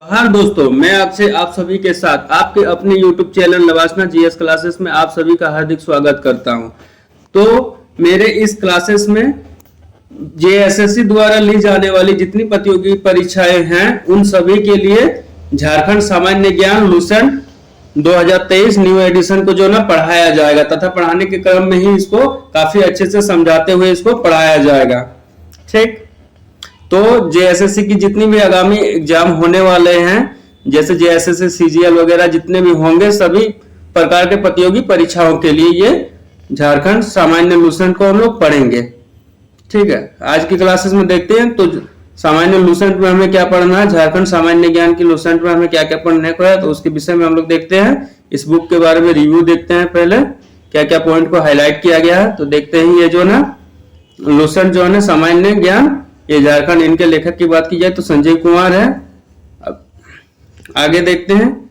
हाँ दोस्तों, मैं आपसे आप सभी के साथ आपके अपने YouTube चैनल नवासना जीएस क्लासेस में आप सभी का हार्दिक स्वागत करता हूं। तो मेरे इस क्लासेस में जेएसएससी द्वारा ली जाने वाली जितनी प्रतियोगी परीक्षाएं हैं उन सभी के लिए झारखंड सामान्य ज्ञान लूसेंट 2023 न्यू एडिशन को जो ना पढ़ाया जाएगा तथा पढ़ाने के क्रम में ही इसको काफी अच्छे से समझाते हुए इसको पढ़ाया जाएगा। ठीक, तो जेएसएससी की जितनी भी आगामी एग्जाम होने वाले हैं, जैसे जेएसएससी सीजीएल वगैरह जितने भी होंगे, सभी प्रकार के प्रतियोगी परीक्षाओं के लिए ये झारखंड सामान्य लूसेंट को हम लोग पढ़ेंगे। ठीक है, आज की क्लासेस में देखते हैं तो सामान्य लूसेंट में हमें क्या पढ़ना है, झारखंड सामान्य ज्ञान की लूसेंट में हमें क्या क्या पढ़ने को है, तो उसके विषय में हम लोग देखते हैं। इस बुक के बारे में रिव्यू देखते हैं, पहले क्या क्या पॉइंट को हाईलाइट किया गया है। तो देखते हैं ये जो ना लूसेंट जो है सामान्य ज्ञान, ये झारखंड, इनके लेखक की बात की जाए तो संजय कुमार है। अब आगे देखते हैं,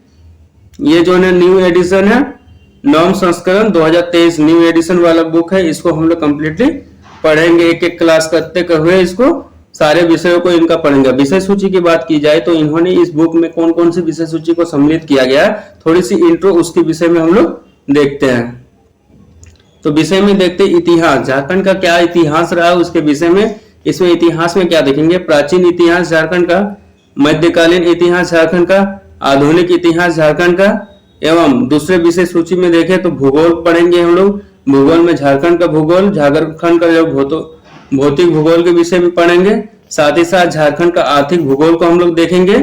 ये जो है न्यू एडिशन है, नवम संस्करण 2023 न्यू एडिशन वाला बुक है। इसको हम लोग कंप्लीटली पढ़ेंगे, एक एक क्लास करते हुए इसको सारे विषयों को इनका पढ़ेंगे। विषय सूची की बात की जाए तो इन्होंने इस बुक में कौन कौन सी विषय सूची को सम्मिलित किया गया है, थोड़ी सी इंट्रो उसके विषय में हम लोग देखते हैं। तो विषय में देखते इतिहास, झारखंड का क्या इतिहास रहा उसके विषय में। इसमें इतिहास में क्या देखेंगे, प्राचीन इतिहास झारखंड का, मध्यकालीन इतिहास झारखंड का, आधुनिक इतिहास झारखंड का, एवं दूसरे विषय सूची में देखें तो भूगोल पढ़ेंगे हम लोग। भूगोल में झारखंड का भूगोल, झारखंड का जो भौतिक भूगोल के विषय भी पढ़ेंगे। साथ ही साथ झारखंड का आर्थिक भूगोल को हम लोग देखेंगे।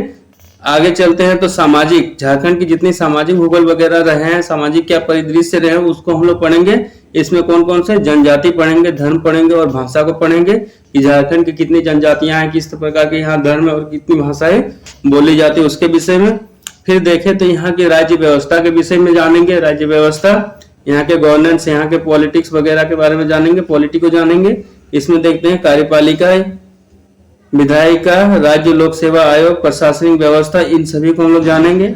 आगे चलते हैं तो सामाजिक, झारखंड की जितनी सामाजिक भूगोल वगैरह रहे हैं, सामाजिक क्या परिदृश्य रहे हैं उसको हम लोग पढ़ेंगे। इसमें कौन कौन से जनजाति पढ़ेंगे, धर्म पढ़ेंगे और भाषा को पढ़ेंगे कि झारखंड की कितनी जनजातियां हैं, किस प्रकार के यहाँ धर्म और कितनी भाषाएं बोली जाती है उसके विषय में। फिर देखें तो यहाँ की राज्य व्यवस्था के विषय में जानेंगे, राज्य व्यवस्था, यहाँ के गवर्नेंस, यहाँ के पॉलिटिक्स वगैरह के बारे में जानेंगे, पॉलिटी को जानेंगे। इसमें देखते हैं कार्यपालिका, विधायिका, राज्य लोक सेवा आयोग, प्रशासनिक व्यवस्था, इन सभी को हम लोग जानेंगे।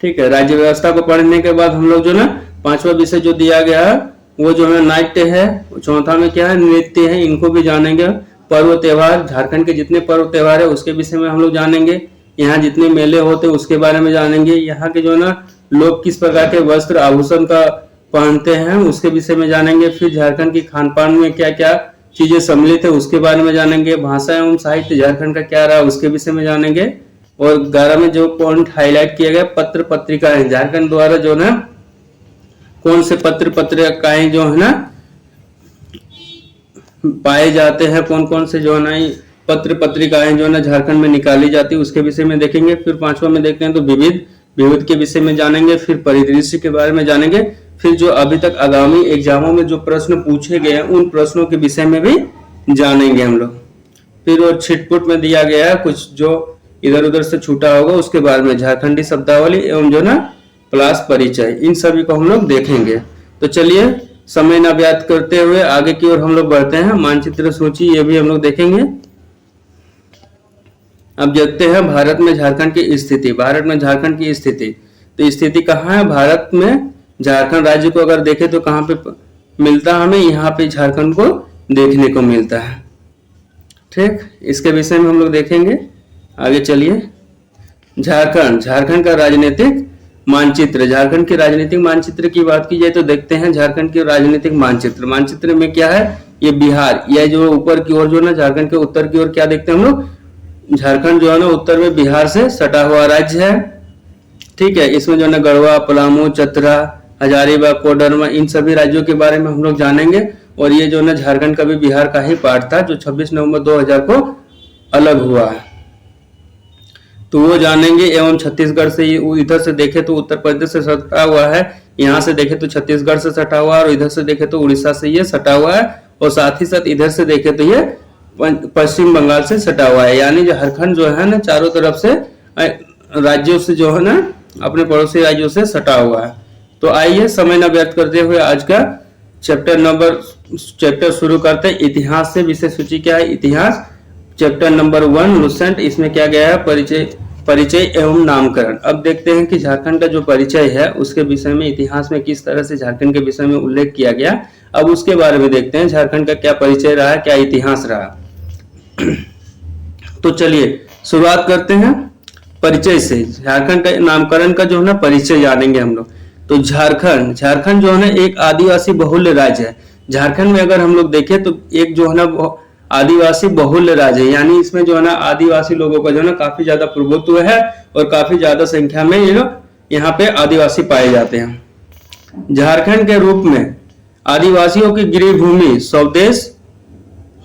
ठीक है, राज्य व्यवस्था को पढ़ने के बाद हम लोग जो ना पांचवा विषय जो दिया गया है वो जो है नाट्य है, चौथा में क्या है नृत्य है, इनको भी जानेंगे। पर्व त्योहार, झारखंड के जितने पर्व त्योहार है उसके विषय में हम लोग जानेंगे। यहाँ जितने मेले होते हैं उसके बारे में जानेंगे। यहाँ के जो ना लोग किस प्रकार के वस्त्र आभूषण का पहनते हैं उसके विषय में जानेंगे। फिर झारखंड की खान पान में क्या क्या चीजें सम्मिलित है उसके बारे में जानेंगे। भाषा एवं साहित्य झारखंड का क्या रहा उसके विषय में जानेंगे। और 11 में जो पॉइंट हाईलाइट किया गया, पत्र पत्रिकाएं, झारखंड द्वारा जो ना कौन से पत्र पत्रिकाएं जो है ना पाए जाते हैं, कौन कौन से जो है ना पत्र पत्रिकाएं जो है ना झारखंड में निकाली जाती है उसके विषय में देखेंगे। फिर पांचवा में देखते हैं तो विविध के विषय में जानेंगे। फिर परिदृश्य के बारे में जानेंगे। फिर जो अभी तक आगामी एग्जामों में जो प्रश्न पूछे गए हैं उन प्रश्नों के विषय में भी जानेंगे हम लोग। फिर वो छिटपुट में दिया गया है कुछ जो इधर उधर से छूटा होगा उसके बारे में, झारखंडी शब्दावली एवं जो ना क्लास परिचय, इन सभी को हम लोग देखेंगे। तो चलिए समय न व्यर्थ करते हुए आगे की ओर हम लोग बढ़ते हैं। मानचित्र सूची ये भी हम लोग देखेंगे। अब देखते हैं भारत में झारखंड की स्थिति। भारत में झारखंड की स्थिति, तो स्थिति कहाँ है भारत में, झारखंड राज्य को अगर देखें तो कहाँ पे मिलता है हमें, यहाँ पे झारखंड को देखने को मिलता है। ठीक, इसके विषय में हम लोग देखेंगे। आगे चलिए, झारखंड का राजनीतिक मानचित्र, झारखंड के राजनीतिक मानचित्र की बात की जाए तो देखते हैं झारखंड के राजनीतिक मानचित्र में क्या है, ये बिहार, यह जो ऊपर की ओर जो ना झारखंड के उत्तर की ओर क्या देखते हैं हम लोग, झारखंड जो है ना उत्तर में बिहार से सटा हुआ राज्य है। ठीक है, इसमें जो है ना गढ़वा, पलामू, चतरा, हजारीबाग, कोडरमा, इन सभी राज्यों के बारे में हम लोग जानेंगे। और ये जो ना झारखंड का भी बिहार का ही पार्ट था जो 26 नवंबर 2000 को अलग हुआ है, तो वो जानेंगे। एवं छत्तीसगढ़ से इधर से देखे तो उत्तर प्रदेश से सटा हुआ है, यहाँ से देखे तो छत्तीसगढ़ से सटा हुआ है, और इधर से देखे तो उड़ीसा से ये सटा हुआ है, और साथ ही साथ इधर से देखे तो ये पश्चिम बंगाल से सटा हुआ है। यानी झारखंड जो है ना चारों तरफ से राज्यों से जो है ना अपने पड़ोसी राज्यों से सटा हुआ है। तो आइए समय न व्यर्थ करते हुए आज का चैप्टर शुरू करते हैं। इतिहास से विषय सूची क्या है, इतिहास, चैप्टर नंबर 1 लूसेंट। इसमें क्या गया है, परिचय एवं नामकरण। अब देखते हैं कि झारखंड का जो परिचय है उसके विषय में इतिहास में किस तरह से झारखंड के विषय में उल्लेख किया गया। अब उसके बारे में देखते हैं झारखंड का क्या परिचय रहा, क्या इतिहास रहा। तो चलिए शुरुआत करते हैं परिचय से। झारखंड का नामकरण का जो है ना परिचय जानेंगे हम लोग। तो झारखंड जो है ना एक आदिवासी बहुल्य राज्य है। झारखंड में अगर हम लोग देखें तो एक जो है ना आदिवासी बहुल्य राज्य है, यानी इसमें जो है ना आदिवासी लोगों का जो है ना काफी ज्यादा प्रभुत्व है और काफी ज्यादा संख्या में ये लोग यहाँ पे आदिवासी पाए जाते हैं। झारखंड के रूप में आदिवासियों की गृह भूमि स्वदेश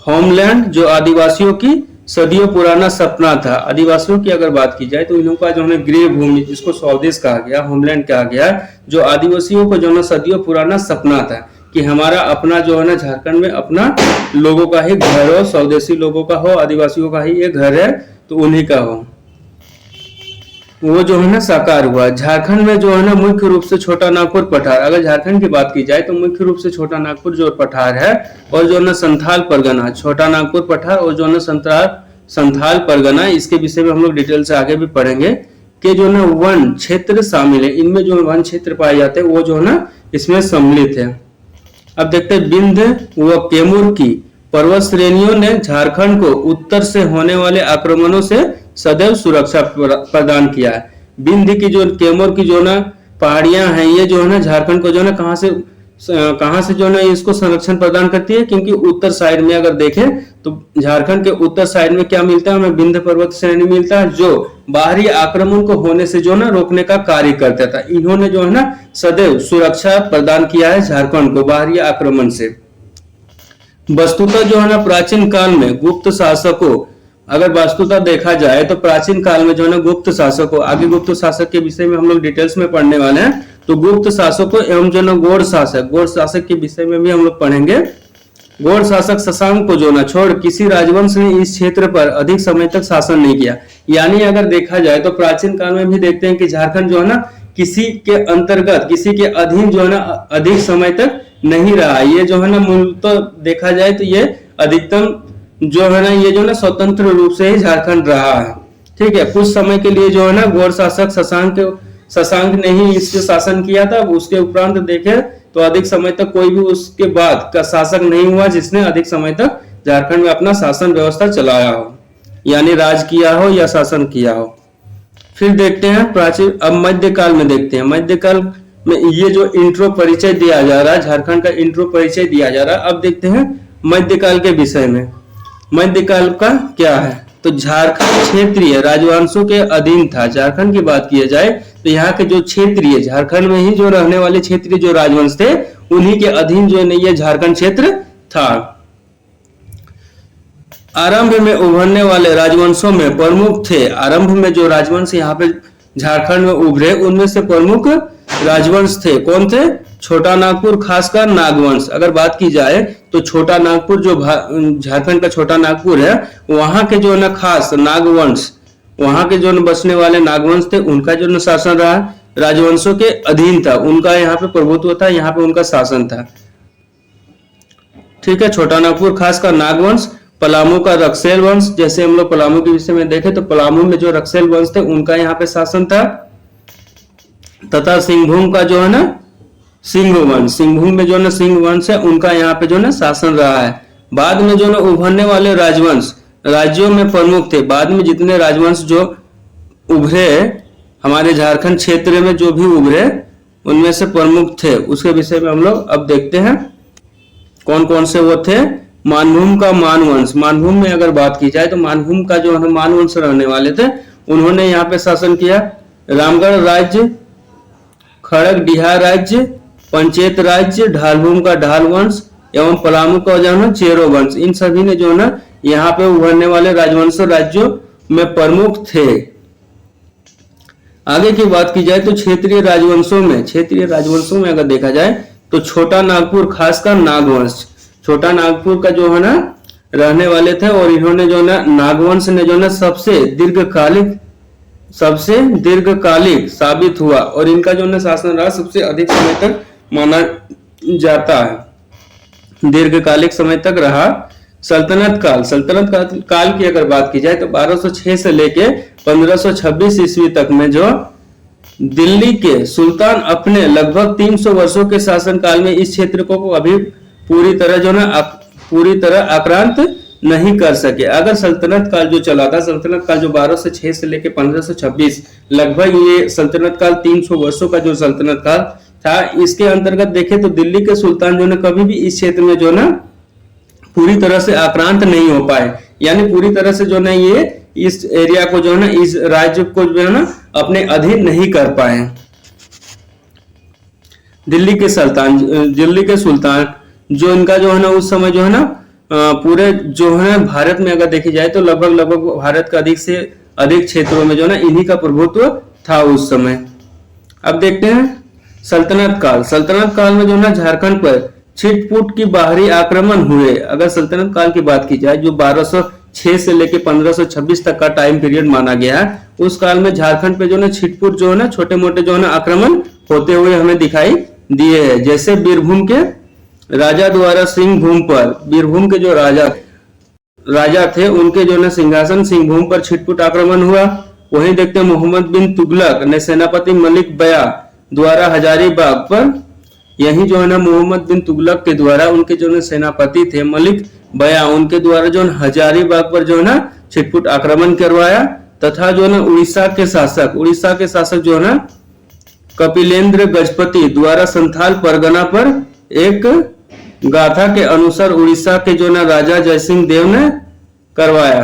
होमलैंड जो आदिवासियों की सदियों पुराना सपना था। आदिवासियों की अगर बात की जाए तो इन्हों का जो है गृह भूमि, इसको स्वदेश कहा गया, होमलैंड कहा गया, जो आदिवासियों को जो है सदियों पुराना सपना था कि हमारा अपना जो है ना झारखंड में अपना लोगों का ही घर हो, स्वदेशी लोगों का हो, आदिवासियों का ही ये घर है तो उन्हीं का हो, वो जो है ना साकार हुआ। झारखंड में जो है ना मुख्य रूप से छोटा नागपुर पठार, अगर झारखंड की बात की जाए तो मुख्य रूप से छोटा नागपुर जो पठार है और जो है ना संथाल परगना, छोटा नागपुर पठार और जो है ना संथाल परगना, इसके विषय में हम लोग डिटेल से आगे भी पढ़ेंगे कि जो है ना वन क्षेत्र शामिल है। इनमें जो वन क्षेत्र पाए जाते हैं वो जो है ना इसमें सम्मिलित है। अब देखते हैं विंध्य व कैमूर की पर्वत श्रेणियों ने झारखंड को उत्तर से होने वाले आक्रमणों से सदैव सुरक्षा प्रदान किया है। विंध्य की जो कैमूर की जो ना पहाड़ियां हैं ये जो है ना झारखंड को जो है ना कहां से जो है ना इसको संरक्षण प्रदान करती है, क्योंकि उत्तर साइड में अगर देखें तो झारखंड के उत्तर साइड में क्या मिलता है हमें, विंध्य पर्वत श्रेणी मिलता है जो बाहरी आक्रमण को होने से जो ना रोकने का कार्य करता था। इन्होंने जो है ना सदैव सुरक्षा प्रदान किया है झारखंड को बाहरी आक्रमण से। वस्तुतः जो है ना प्राचीन काल में गुप्त शासकों, अगर वस्तुतः देखा जाए तो प्राचीन काल में जो है ना गुप्त शासकों, आगे गुप्त शासक के विषय में हम लोग डिटेल्स में पढ़ने वाले हैं, तो गुप्त शासकों एवं जो ना गौड़ शासक के विषय में भी हम लोग पढ़ेंगे। गौड़ शासक शशांक को जो ना छोड़ किसी राजवंश ने इस क्षेत्र पर अधिक समय तक शासन नहीं किया। यानी अगर देखा जाए तो प्राचीन काल में भी देखते हैं कि झारखंड जो है ना किसी के अंतर्गत, किसी के अधीन जो है ना अधिक समय तक नहीं रहा। ये जो है ना मूल तो देखा जाए तो ये अधिकतम जो है ना ये जो ना स्वतंत्र रूप से ही झारखंड रहा है। ठीक है, कुछ समय के लिए जो है ना गौड़ शासक शशांक ने ही इस शासन किया था। उसके उपरांत देखे तो अधिक समय तक कोई भी उसके बाद का शासक नहीं हुआ जिसने अधिक समय तक झारखंड में अपना शासन व्यवस्था चलाया हो, यानी राज किया हो या शासन किया हो। फिर देखते हैं प्राचीन, अब मध्यकाल में देखते हैं। मध्यकाल में ये जो इंट्रो परिचय दिया जा रहा है, झारखंड का इंट्रो परिचय दिया जा रहा है। अब देखते हैं मध्यकाल के विषय में। मध्यकाल का क्या है, तो झारखंड क्षेत्रीय राजवंशों के अधीन था। झारखंड की बात की जाए तो यहाँ के जो क्षेत्रीय, झारखंड में ही जो रहने वाले क्षेत्रीय जो राजवंश थे उन्हीं के अधीन जो है ये झारखंड क्षेत्र था। आरंभ में उभरने वाले राजवंशों में प्रमुख थे, आरंभ में जो राजवंश यहाँ पे झारखंड में उभरे उनमें से प्रमुख राजवंश थे। कौन थे, छोटा नागपुर, खासकर नागवंश। अगर बात की जाए तो छोटा नागपुर जो झारखंड का छोटा नागपुर है वहां के जो ना खास नागवंश, वहां के जो बसने वाले नागवंश थे उनका जो शासन रहा, राजवंशों के अधीन था, उनका यहाँ पे प्रभुत्व था, यहाँ पे उनका शासन था। ठीक है, छोटा नागपुर खासकर नागवंश। पलामू का रक्सेल वंश, जैसे हम लोग पलामू के विषय में देखें तो पलामू में जो रक्सेल वंश थे उनका यहाँ पे शासन था। तथा सिंहभूम का जो है ना सिंह वंश, सिंहभूम में जो ना सिंह वंश है उनका यहाँ पे जो ना शासन रहा है। बाद में जो ना उभरने वाले राजवंश राज्यों में प्रमुख थे। बाद में जितने राजवंश जो उभरे हमारे झारखंड क्षेत्र में जो भी उभरे उनमें से प्रमुख थे, उसके विषय में हम लोग अब देखते हैं कौन कौन से वो थे। मानभूम का मानवंश, मानभूम में अगर बात की जाए तो मानभूम का जो है मानवंश रहने वाले थे, उन्होंने यहाँ पे शासन किया। रामगढ़ राज्य, खड़गडिहा राज्य, पंचेत राज्य, ढालभूम का ढाल वंश एवं पलामू का जो है चेरो वंश, इन सभी ने जो है ना यहाँ पे उभरने वाले राजवंश राज्यों में प्रमुख थे। आगे की बात की जाए तो क्षेत्रीय राजवंशों में अगर देखा जाए तो छोटा नागपुर खासकर नागवंश, छोटा नागपुर का जो है ना रहने वाले थे और इन्होंने जो ना नागवंश ने जो ना सबसे दीर्घकालिक साबित हुआ और इनका जो ना शासन रहा सबसे अधिक समय तक माना जाता है, दीर्घकालिक समय तक रहा। सल्तनत काल की अगर बात की जाए तो 1206 से लेके 1526 ईस्वी तक में जो दिल्ली के सुल्तान अपने लगभग 300 वर्षों के शासन काल में इस क्षेत्र को अभी पूरी तरह आक्रांत नहीं कर सके। अगर सल्तनत काल जो चला था, सल्तनत काल जो 1206 से लेके 1526, लगभग ये सल्तनत काल 300 वर्षों का जो सल्तनत काल था, इसके अंतर्गत देखे तो दिल्ली के सुल्तान जो है कभी भी इस क्षेत्र में जो है पूरी तरह से आक्रांत नहीं हो पाए, यानी पूरी तरह से जो है ये इस एरिया को जो है इस राज्य को जो है अपने अधीन नहीं कर पाए। दिल्ली के सुल्तान जो इनका जो है उस समय जो है पूरे जो है भारत में अगर देखी जाए तो लगभग भारत का अधिक से अधिक क्षेत्रों में जो है इन्हीं का प्रभुत्व था उस समय। अब देखते हैं सल्तनत काल में जो है झारखंड पर छिटपुट की बाहरी आक्रमण हुए। अगर सल्तनत काल की बात की जाए जो 1206 से लेके 1526 तक का टाइम पीरियड माना गया है, उस काल में झारखंड पे जो है छिटपुट जो है छोटे मोटे जो है आक्रमण होते हुए हमें दिखाई दिए हैं। जैसे बीरभूम के राजा द्वारा सिंहभूम पर, बीरभूम के जो राजा थे उनके जो है सिंहासन सिंहभूम पर छिटपुट आक्रमण हुआ। वहीं देखते हैं मोहम्मद बिन तुगलक ने सेनापति मलिक बया द्वारा हजारीबाग पर, यही जो है ना मोहम्मद बिन तुगलक के द्वारा, उनके जो है सेनापति थे मलिक बया, उनके द्वारा जो है हजारीबाग पर जो है ना छिटपुट आक्रमण करवाया। तथा जो है ना उड़ीसा के शासक जो है ना कपिलेंद्र गजपति द्वारा संथाल परगना पर एक गाथा के अनुसार उड़ीसा के जो ना राजा जयसिंह देव ने करवाया।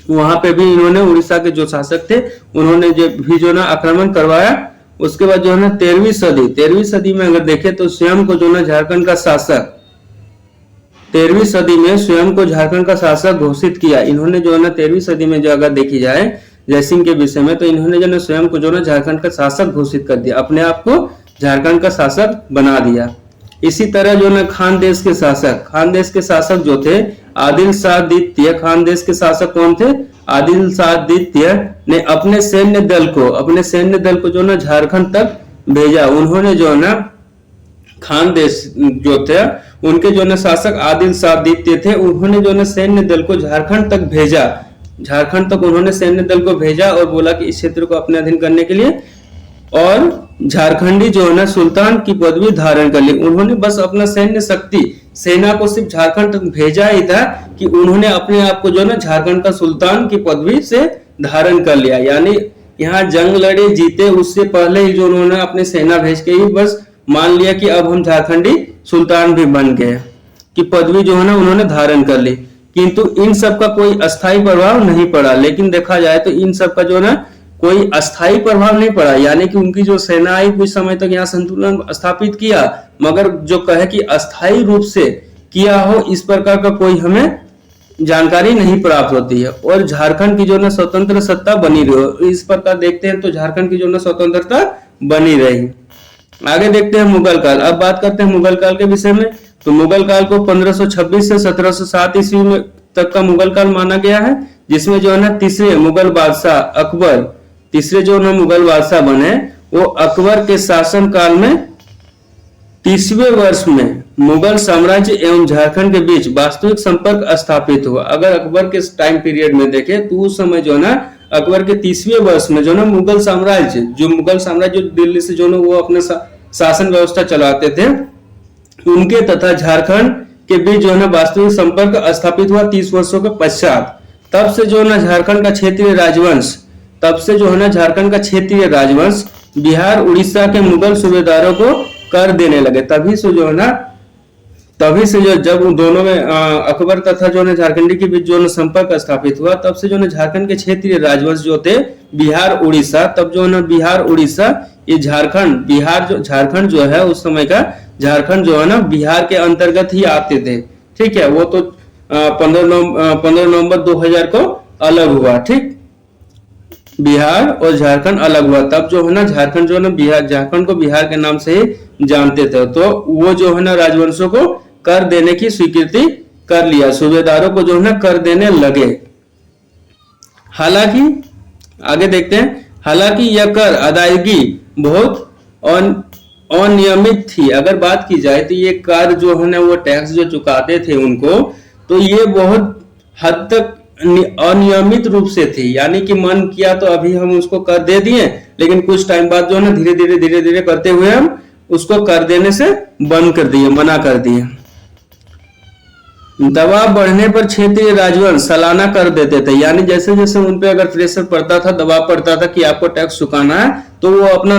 वहां पे भी इन्होंने उड़ीसा के जो शासक थे उन्होंने भी जो ना आक्रमण करवाया। उसके बाद जो है ना 13वीं सदी में अगर देखें तो स्वयं को जो ना झारखंड का शासक, 13वीं सदी में स्वयं को झारखंड का शासक घोषित किया। इन्होंने जो है ना 13वीं सदी में जो अगर देखी जाए जयसिंह के विषय में, तो इन्होंने जो है स्वयं को जो ना झारखंड का शासक घोषित कर दिया, अपने आप को झारखंड का शासक बना दिया। इसी तरह जो ना खान देश के शासक जो थे आदिल शाह द्वितीय, खान देश के शासक कौन थे? आदिल शाह द्वितीय ने अपने सैन्य दल को जो ना झारखंड तक भेजा। उन्होंने जो ना खान देश जो थे उनके जो ना शासक आदिल शाह द्वितीय थे, उन्होंने जो ना सैन्य दल को झारखंड तक भेजा। झारखंड तक उन्होंने सैन्य दल को भेजा और बोला कि इस क्षेत्र को अपने अधीन करने के लिए, और झारखंडी जो है ना सुल्तान की पदवी धारण कर ली। उन्होंने बस अपना सैन्य शक्ति, सेना को सिर्फ झारखंड तक भेजा ही था कि उन्होंने अपने आप को जो ना झारखंड का सुल्तान की पदवी से धारण कर लिया। यानी यहाँ जंग लड़े जीते उससे पहले ही जो उन्होंने अपने सेना भेज के ही बस मान लिया कि अब हम झारखंडी सुल्तान भी बन गए, कि पदवी जो है ना उन्होंने धारण कर ली। किंतु इन सब का कोई अस्थायी प्रभाव नहीं पड़ा। लेकिन देखा जाए तो इन सब का जो ना कोई अस्थायी प्रभाव नहीं पड़ा, यानी कि उनकी जो सेना आई कुछ समय तक यहाँ संतुलन स्थापित किया, मगर जो कहे कि अस्थायी रूप से किया हो इस प्रकार का कोई हमें जानकारी नहीं प्राप्त होती है। और झारखंड की जो ना स्वतंत्र सत्ता बनी रही, इस प्रकार देखते हैं तो झारखंड की जो ना स्वतंत्रता बनी रही। आगे देखते हैं मुगल काल। अब बात करते हैं मुगल काल के विषय में। तो मुगल काल को 1526 से 1707 ईस्वी में तक का मुगल काल माना गया है, जिसमें जो है ना तीसरे मुगल बादशाह अकबर, तीसरे जो ना मुगल बादशाह बने वो अकबर के शासन काल में 30वें वर्ष में मुगल साम्राज्य एवं झारखंड के बीच वास्तविक संपर्क स्थापित हुआ। अगर अकबर के टाइम पीरियड में देखें तो उस समय जो ना अकबर के 30वें वर्ष में जो ना मुगल साम्राज्य दिल्ली से जो ना वो अपने शासन व्यवस्था चलाते थे, उनके तथा झारखंड के बीच जो है ना वास्तविक संपर्क स्थापित हुआ 30 वर्षों के पश्चात। तब से जो ना झारखंड का क्षेत्रीय राजवंश बिहार उड़ीसा के मुगल सूबेदारों को कर देने लगे। तभी से जो जब दोनों में अकबर तथा जो है झारखंडी के बीच जो है संपर्क स्थापित हुआ, तब से जो है झारखंड के क्षेत्रीय राजवंश जो थे बिहार उड़ीसा, तब जो है ना बिहार उड़ीसा ये झारखंड जो है उस समय का झारखंड जो है ना बिहार के अंतर्गत ही आते थे। ठीक है, वो तो 15 नवंबर 2000 को अलग हुआ। ठीक, बिहार और झारखंड अलग हुआ, तब जो है ना झारखंड जो है ना झारखंड को बिहार के नाम से ही जानते थे। तो वो जो है ना राजवंशों को कर देने की स्वीकृति कर लिया, सूबेदारों को जो है ना कर देने लगे। हालांकि आगे देखते हैं, हालांकि यह कर अदायगी बहुत अनियमित थी। अगर बात की जाए तो ये कर जो है ना वो टैक्स जो चुकाते थे उनको, तो ये बहुत हद तक अनियमित रूप से थी। यानी कि मन किया तो अभी हम उसको कर दे दिए, लेकिन कुछ टाइम बाद जो है ना धीरे धीरे करते हुए हम उसको कर देने से बंद कर दिए, मना कर दिए। दबाव बढ़ने पर क्षेत्रीय राजवंश सालाना कर देते थे, यानी जैसे जैसे उन पे अगर प्रेशर पड़ता था, दबाव पड़ता था कि आपको टैक्स चुकाना है, तो वो अपना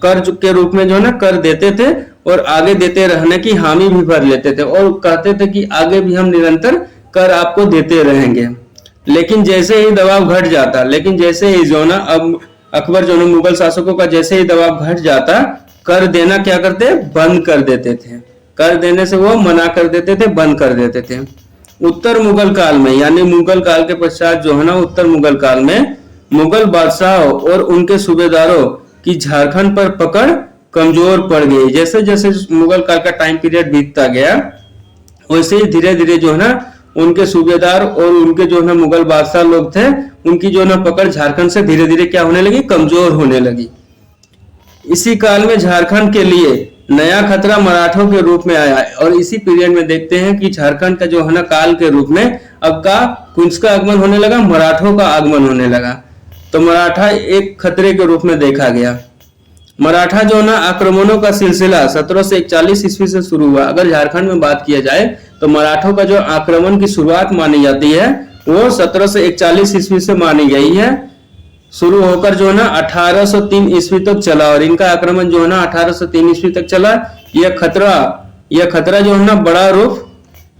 कर के रूप में जो है ना कर देते थे और आगे देते रहने की हामी भी भर लेते थे और कहते थे कि आगे भी हम निरंतर कर आपको देते रहेंगे। लेकिन जैसे ही दबाव घट जाता, लेकिन जैसे ही जो ना अब अकबर जो ना मुगल शासकों का जैसे ही दबाव घट जाता, कर देना क्या करते, बंद कर देते थे। कर देने से वो मना कर देते थे, बंद कर देते थे। उत्तर मुगल काल में, यानी मुगल काल के पश्चात जो है ना उत्तर मुगल काल में मुगल बादशाहों और उनके सूबेदारों की झारखंड पर पकड़ कमजोर पड़ गई। जैसे जैसे मुगल काल का टाइम पीरियड बीतता गया, वैसे ही धीरे धीरे जो है ना उनके सूबेदार और उनके जो है मुगल बादशाह लोग थे, उनकी जो है पकड़ झारखंड से धीरे धीरे क्या होने लगी, कमजोर होने लगी। इसी काल में झारखंड के लिए नया खतरा मराठों के रूप में आया और इसी पीरियड में देखते हैं कि झारखंड का जो है ना काल के रूप में अब का किसका आगमन होने लगा, मराठों का आगमन होने लगा। तो मराठा एक खतरे के रूप में देखा गया। मराठा जो ना आक्रमणों का सिलसिला 1741 ईस्वी से शुरू हुआ। अगर झारखंड में बात किया जाए तो मराठों का जो आक्रमण की शुरुआत मानी जाती है वो 1741 ईस्वी से मानी गई है। शुरू होकर जो है ना 1803 ईस्वी तक चला और इनका आक्रमण जो है ना 1803 ईस्वी तक चला। यह खतरा जो है ना बड़ा रूप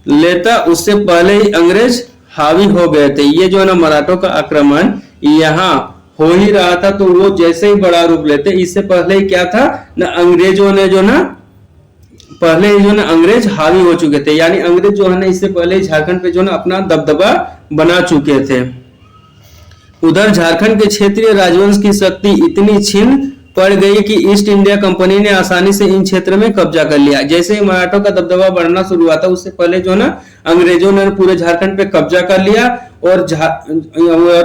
लेता, उससे पहले ही अंग्रेज हावी हो गए थे। ये जो है ना मराठों का आक्रमण यहाँ हो ही रहा था, तो वो जैसे ही बड़ा रूप लेते, इससे पहले ही क्या था ना, अंग्रेजों ने जो ना पहले ही जो ना अंग्रेज हावी हो चुके थे, यानी अंग्रेज जो है ना इससे पहले ही झारखंड पे जो ना अपना दबदबा बना चुके थे। उधर झारखंड के क्षेत्रीय राजवंश की शक्ति इतनी छीन पड़ गई कि ईस्ट इंडिया कंपनी ने आसानी से इन क्षेत्र में कब्जा कर लिया। जैसे ही मराठों का दबदबा बढ़ना शुरू हुआ था, उससे पहले जो ना अंग्रेजों ने पूरे झारखंड पे कब्जा कर लिया और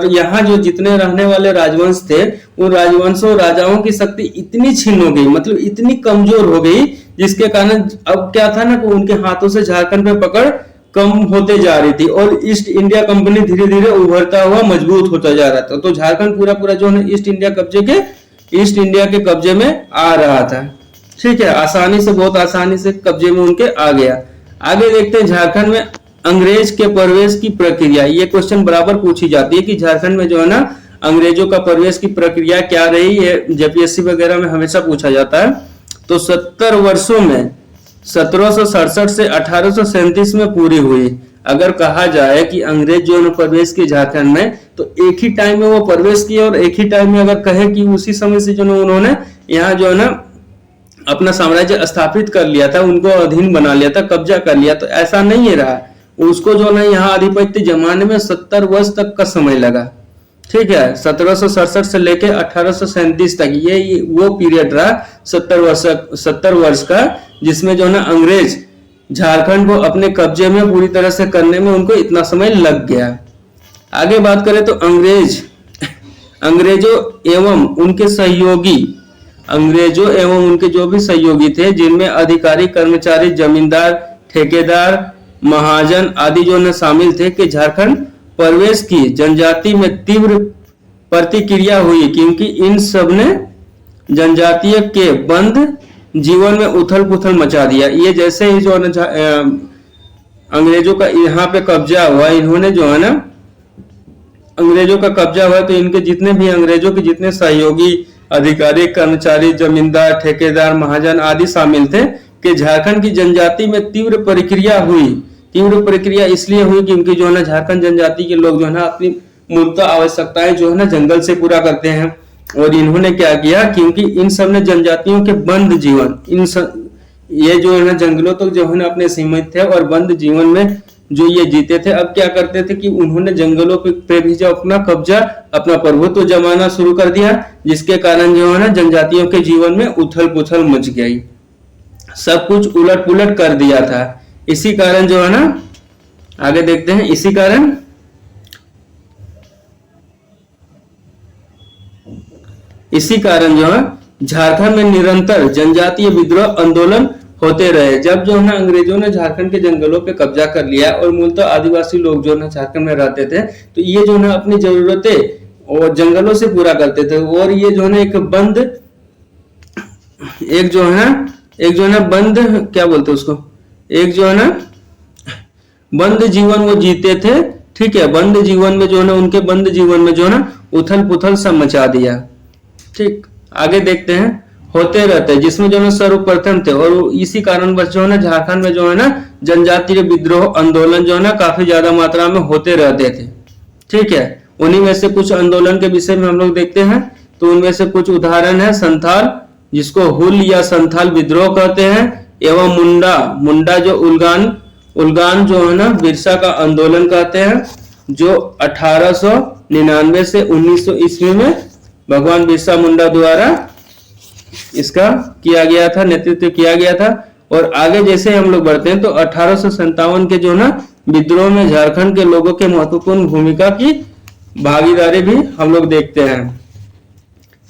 यहाँ जो जितने रहने वाले राजवंश थे, उन राजवंशों राजाओं की शक्ति इतनी छीन हो गई, मतलब इतनी कमजोर हो गई, जिसके कारण अब क्या था ना कि उनके हाथों से झारखंड पे पकड़ कम होते जा रही थी और ईस्ट इंडिया कंपनी धीरे धीरे उभरता हुआ मजबूत होता जा रहा था। तो झारखंड पूरा पूरा जो है ईस्ट इंडिया के कब्जे में आ रहा था। ठीक है, आसानी से, बहुत आसानी से कब्जे में उनके आ गया। आगे देखते हैं झारखंड में अंग्रेज के प्रवेश की प्रक्रिया। ये क्वेश्चन बराबर पूछी जाती है कि झारखंड में जो है ना अंग्रेजों का प्रवेश की प्रक्रिया क्या रही है, जेपीएससी वगैरह में हमेशा पूछा जाता है। तो 70 वर्षों में 1767 से 1837 में पूरी हुई। अगर कहा जाए कि अंग्रेज जो है प्रवेश किए झारखंड में, तो एक ही टाइम में वो प्रवेश किए और एक ही टाइम में अगर कहे कि उसी समय से जो उन्होंने यहाँ जो है ना अपना साम्राज्य स्थापित कर लिया था, उनको अधीन बना लिया था, कब्जा कर लिया, तो ऐसा नहीं रहा। उसको जो है यहाँ आधिपत्य जमाने में 70 वर्ष तक का समय लगा। ठीक है, 1767 से लेके 1837 तक ये वो पीरियड रहा 70 वर्ष का, जिसमें जो है ना अंग्रेज झारखंड को अपने कब्जे में पूरी तरह से करने में उनको इतना समय लग गया। आगे बात करें तो अंग्रेजों एवं उनके जो भी सहयोगी थे, जिनमें अधिकारी, कर्मचारी, जमींदार, ठेकेदार, महाजन आदि जो न शामिल थे, कि झारखंड प्रवेश की जनजाति में तीव्र प्रतिक्रिया हुई, क्योंकि इन सब ने जनजातीय के बंद जीवन में उथल पुथल मचा दिया। ये जैसे ही जो अंग्रेजों का यहाँ पे कब्जा हुआ, इन्होंने जो है ना अंग्रेजों का कब्जा हुआ, तो इनके जितने भी अंग्रेजों के जितने सहयोगी, अधिकारी, कर्मचारी, जमींदार, ठेकेदार, महाजन आदि शामिल थे, कि झारखंड की जनजाति में तीव्र प्रक्रिया हुई। तीव्र प्रक्रिया इसलिए हुई क्योंकि जो है ना झारखंड जनजाति के लोग जो है ना अपनी मूलतः आवश्यकताएं जो है ना जंगल से पूरा करते हैं, और इन्होंने क्या किया, क्योंकि इन सब ने जनजातियों के बंद जीवन, ये जो है ना जंगलों तक जो है ना अपने सीमित थे और बंद जीवन में जो ये जीते थे, अब क्या करते थे कि उन्होंने जंगलों पे भी जो अपना कब्जा, अपना प्रभुत्व जमाना शुरू कर दिया, जिसके कारण जो है ना जनजातियों के जीवन में उथल पुथल मच गई, सब कुछ उलट पुलट कर दिया था। इसी कारण जो है ना आगे देखते हैं, इसी कारण जो है झारखंड में निरंतर जनजातीय विद्रोह आंदोलन होते रहे। जब जो है ना अंग्रेजों ने झारखंड के जंगलों पे कब्जा कर लिया और मूलतः आदिवासी लोग जो है झारखंड में रहते थे, तो ये जो है अपनी जरूरतें और जंगलों से पूरा करते थे, और ये जो है ना एक जो है ना बंद क्या बोलते हैं उसको, एक जो है ना बंद जीवन वो जीते थे। ठीक है, बंद जीवन में जो है ना, उनके बंद जीवन में जो है ना उथल पुथल सब मचा दिया। ठीक, आगे देखते हैं। होते रहते, जिसमें जो है सर्वप्रथम थे, और इसी कारणवश जो है ना झारखंड में जो है ना जनजातीय विद्रोह आंदोलन जो है ना काफी ज्यादा मात्रा में होते रहते थे। ठीक है, उन्हीं में से कुछ आंदोलन के विषय में हम लोग देखते हैं। तो उनमें से कुछ उदाहरण है संथाल, जिसको हुल या संथाल विद्रोह कहते हैं, एवं मुंडा, मुंडा जो उलगान जो है ना बिरसा का आंदोलन कहते हैं, जो 1899 से 1900 ईस्वी में भगवान बिरसा मुंडा द्वारा इसका किया गया था, नेतृत्व किया गया था। और आगे जैसे हम लोग बढ़ते हैं तो 1857 के जो ना विद्रोह में झारखंड के लोगों के महत्वपूर्ण भूमिका की भागीदारी भी हम लोग देखते हैं।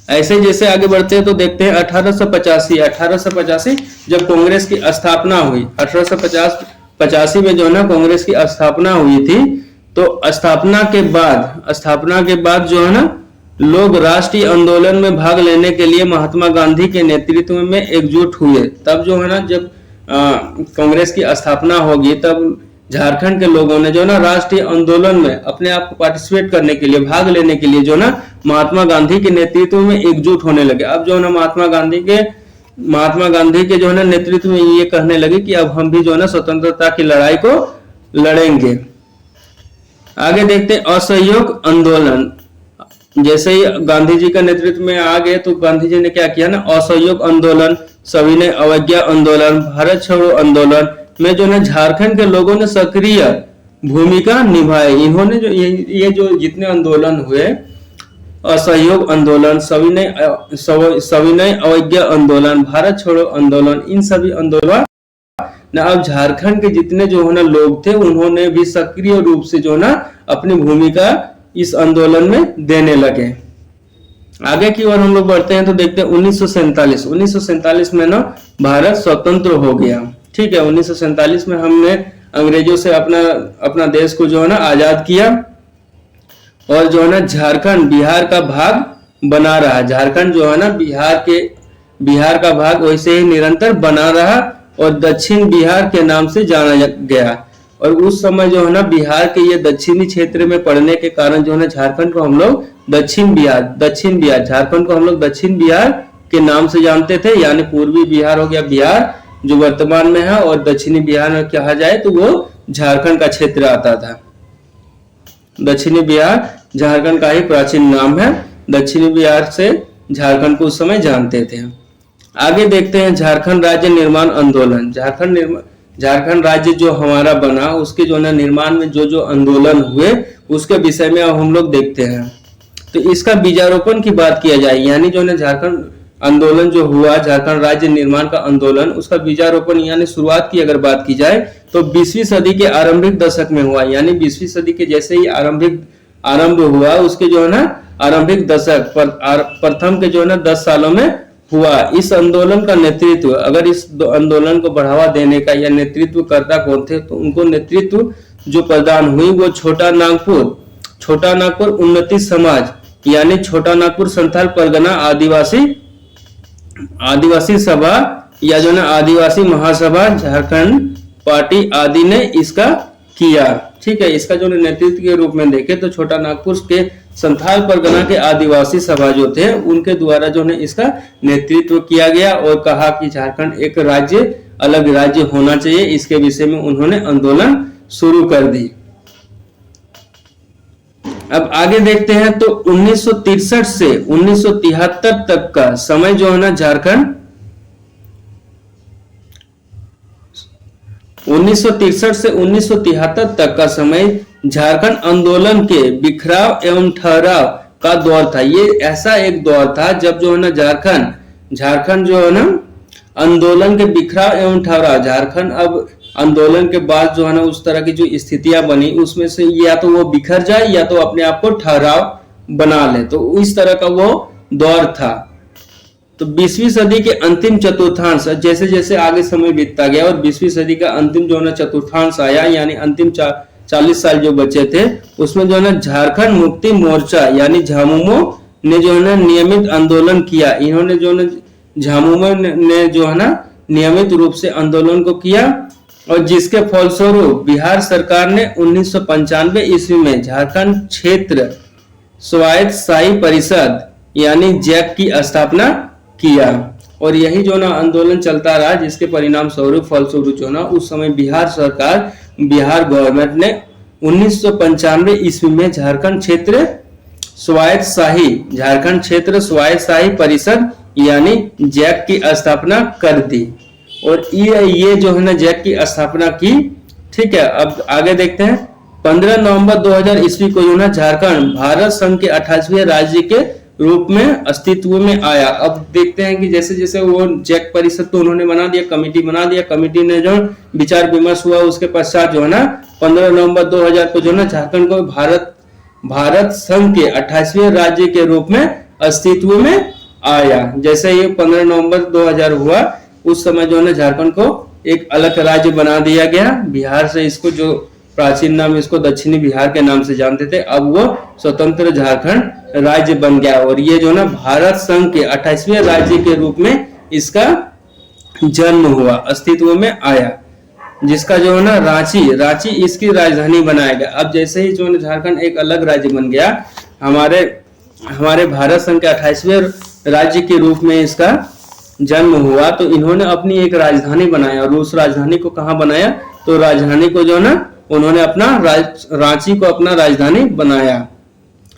ऐसे जैसे आगे बढ़ते हैं तो देखते हैं 1885 जब कांग्रेस की स्थापना हुई, 1885 में जो है ना कांग्रेस की स्थापना हुई थी। तो स्थापना के बाद जो है ना लोग राष्ट्रीय आंदोलन में भाग लेने के लिए महात्मा गांधी के नेतृत्व में एकजुट हुए। तब जो है ना जब कांग्रेस की स्थापना होगी, तब झारखंड के लोगों ने जो ना राष्ट्रीय आंदोलन में अपने आप को पार्टिसिपेट करने के लिए, भाग लेने के लिए जो ना महात्मा गांधी के नेतृत्व में एकजुट होने लगे। अब जो है ना महात्मा गांधी के जो है ना नेतृत्व में ये कहने लगे कि अब हम भी जो है ना स्वतंत्रता की लड़ाई को लड़ेंगे। आगे देखते हैं असहयोग आंदोलन। जैसे ही गांधी जी का नेतृत्व में आ गए तो गांधी जी ने क्या किया ना, असहयोग आंदोलन, सविनय अवज्ञा आंदोलन, भारत छोड़ो आंदोलन में जो है झारखंड के लोगों ने सक्रिय भूमिका निभाई। इन्होंने जो ये जो जितने आंदोलन हुए, असहयोग आंदोलन, सविनय अवज्ञा आंदोलन, भारत छोड़ो आंदोलन, इन सभी आंदोलन ना अब झारखंड के जितने जो है ना लोग थे, उन्होंने भी सक्रिय रूप से जो ना अपनी भूमिका इस आंदोलन में देने लगे। आगे की ओर हम लोग बढ़ते हैं तो देखते हैं 1947 में ना भारत स्वतंत्र हो गया। ठीक है, 1947 में हमने अंग्रेजों से अपना देश को जो है ना आजाद किया, और जो है ना झारखंड बिहार का भाग बना रहा। झारखंड जो है ना बिहार का भाग वैसे ही निरंतर बना रहा, और दक्षिण बिहार के नाम से जाना गया। और उस समय जो है ना बिहार के ये दक्षिणी क्षेत्र में पड़ने के कारण जो है ना झारखंड को हम लोग दक्षिण बिहार, झारखंड को हम लोग दक्षिण बिहार के नाम से जानते थे। यानी पूर्वी बिहार हो गया बिहार जो वर्तमान में है, और दक्षिणी बिहार में कहा जाए तो वो झारखंड का क्षेत्र आता था। दक्षिणी बिहार झारखंड का ही प्राचीन नाम है। दक्षिणी बिहार से झारखंड को उस समय जानते थे। आगे देखते हैं झारखंड राज्य निर्माण आंदोलन। झारखंड राज्य जो हमारा बना, उसके जो है निर्माण में जो आंदोलन हुए उसके विषय में अब हम लोग देखते हैं। तो इसका बीजारोपण की बात किया जाए, यानी जो है झारखंड आंदोलन जो हुआ, झारखंड राज्य निर्माण का आंदोलन, उसका बीजारोपण यानी शुरुआत की अगर बात की जाए तो 20वीं सदी के आरंभिक दशक में हुआ। यानी 20वीं सदी के जैसे ही आरंभ हुआ, उसके जो है ना आरंभिक दशक प्रथम के जो है ना 10 सालों में हुआ। इस आंदोलन का नेतृत्व, अगर इस आंदोलन को बढ़ावा देने का या नेतृत्व करता कौन थे, तो उनको नेतृत्व जो प्रदान हुई वो छोटा नागपुर उन्नति समाज, यानी छोटा नागपुर संथाल परगना आदिवासी सभा या जो ना आदिवासी महासभा झारखंड पार्टी आदि ने इसका किया। ठीक है, इसका जो नेतृत्व के रूप में देखे तो छोटा नागपुर के संथाल परगना के आदिवासी सभा जो थे उनके द्वारा जो है इसका नेतृत्व किया गया, और कहा कि झारखंड एक अलग राज्य होना चाहिए। इसके विषय में उन्होंने आंदोलन शुरू कर दी। अब आगे देखते हैं तो 1963 से 1973 तक का समय जो है ना झारखंड 1963 से 1973 तक का समय झारखंड आंदोलन के बिखराव एवं ठहराव का दौर था। ये ऐसा एक दौर था जब जो है ना झारखंड जो है ना आंदोलन के बिखराव एवं ठहराव, झारखंड अब आंदोलन के बाद जो है ना उस तरह की जो स्थितियां बनी, उसमें से या तो वो बिखर जाए या तो अपने आप को ठहराव बना ले, तो इस तरह का वो दौर था। तो 20वीं सदी के अंतिम चतुर्थांश, जैसे जैसे आगे समय बीतता गया और 20वीं सदी का अंतिम जो है ना चतुर्थांश आया, यानी अंतिम 40 साल जो बचे थे, उसमें जो है ना झारखंड मुक्ति मोर्चा यानी झामुमो ने जो है ना नियमित आंदोलन किया। इन्होंने जो है झामुमो ने जो है ना नियमित रूप से आंदोलन को किया, और जिसके फलस्वरूप बिहार सरकार ने 1995 ईस्वी में झारखंड क्षेत्र स्वायत्त शाही परिषद यानी जैक की स्थापना किया। और यही जो ना आंदोलन चलता रहा, जिसके परिणाम स्वरूप फलस्वरूप जो ना उस समय बिहार सरकार, बिहार गवर्नमेंट ने 1995 ईस्वी में झारखंड क्षेत्र स्वायत्त शाही परिषद यानी जैक की स्थापना कर दी। और ये जो है ना जैक की स्थापना की। ठीक है, अब आगे देखते हैं। 15 नवंबर 2000 ईस्वी को जो ना झारखंड भारत संघ के 28वें राज्य के रूप में अस्तित्व में आया। अब देखते हैं कि जैसे जैसे वो जैक परिषद तो उन्होंने बना दिया, कमेटी बना दिया, कमेटी ने जो विचार विमर्श हुआ, उसके पश्चात जो है ना 15 नवंबर 2000 को जो ना झारखंड को भारत संघ के 28वें राज्य के रूप में अस्तित्व में आया। जैसे ये 15 नवंबर 2000 हुआ, उस समय जो है झारखंड को एक अलग राज्य बना दिया गया। बिहार से इसको जो प्राचीन नाम इसको दक्षिणी बिहार के नाम से जानते थे, अब वो स्वतंत्र झारखंड राज्य बन गया। और ये जो ना भारत संघ के 28वें राज्य के रूप में इसका जन्म हुआ, अस्तित्व में आया, जिसका जो है ना रांची इसकी राजधानी बनाया गया। अब जैसे ही जो है झारखंड एक अलग राज्य बन गया, हमारे भारत संघ के 28वें राज्य के रूप में इसका जन्म हुआ, तो इन्होंने अपनी एक राजधानी बनाया। और उस राजधानी को कहाँ बनाया? तो राजधानी को जो है ना उन्होंने अपना रांची को अपना राजधानी बनाया।